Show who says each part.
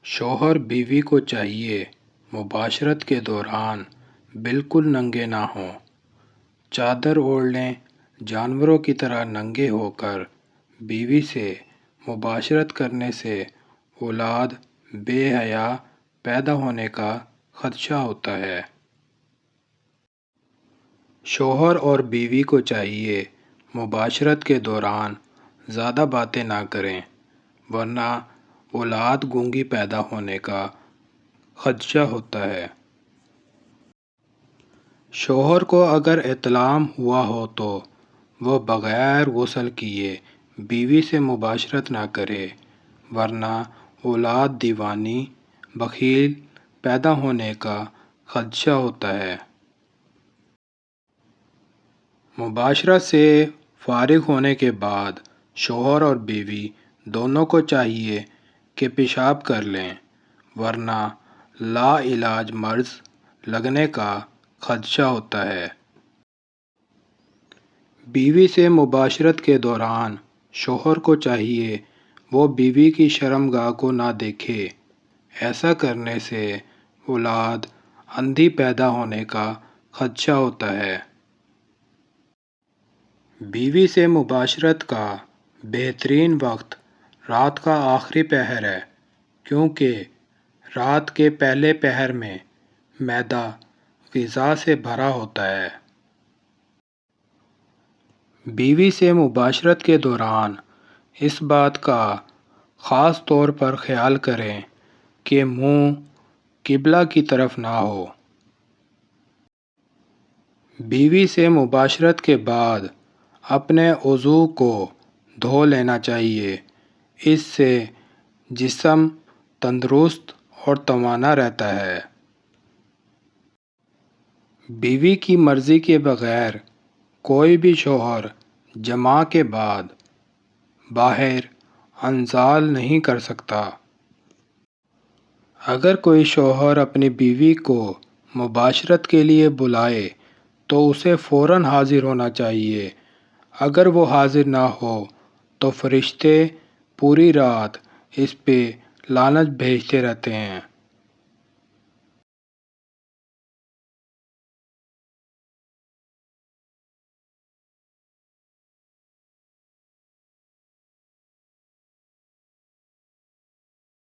Speaker 1: شوہر بیوی کو چاہیے مباشرت کے دوران بالکل ننگے نہ ہوں۔ چادر اوڑھ لیں۔ جانوروں کی طرح ننگے ہو کر بیوی سے مباشرت کرنے سے اولاد بے حیا پیدا ہونے کا خدشہ ہوتا ہے۔ شوہر اور بیوی کو چاہیے مباشرت کے دوران زیادہ باتیں نہ کریں، ورنہ اولاد گونگی پیدا ہونے کا خدشہ ہوتا ہے۔ شوہر کو اگر احتلام ہوا ہو تو وہ بغیر غسل کیے بیوی سے مباشرت نہ کرے، ورنہ اولاد دیوانی، بخیل پیدا ہونے کا خدشہ ہوتا ہے۔ مباشرت سے فارغ ہونے کے بعد شوہر اور بیوی دونوں کو چاہیے کہ پیشاب کر لیں، ورنہ لا علاج مرض لگنے کا خدشہ ہوتا ہے۔ بیوی سے مباشرت کے دوران شوہر کو چاہیے وہ بیوی کی شرمگاہ کو نہ دیکھے۔ ایسا کرنے سے اولاد اندھی پیدا ہونے کا خدشہ ہوتا ہے۔ بیوی سے مباشرت کا بہترین وقت رات کا آخری پہر ہے، کیونکہ رات کے پہلے پہر میں معدہ غذا سے بھرا ہوتا ہے۔ بیوی سے مباشرت کے دوران اس بات کا خاص طور پر خیال کریں کہ منہ قبلہ کی طرف نہ ہو۔ بیوی سے مباشرت کے بعد اپنے عضو کو دھو لینا چاہیے، اس سے جسم تندرست اور توانا رہتا ہے۔ بیوی کی مرضی کے بغیر کوئی بھی شوہر جماع کے بعد باہر انزال نہیں کر سکتا۔ اگر کوئی شوہر اپنی بیوی کو مباشرت کے لیے بلائے تو اسے فوراً حاضر ہونا چاہیے۔ اگر وہ حاضر نہ ہو تو فرشتے پوری رات اس پہ لعنت بھیجتے رہتے ہیں۔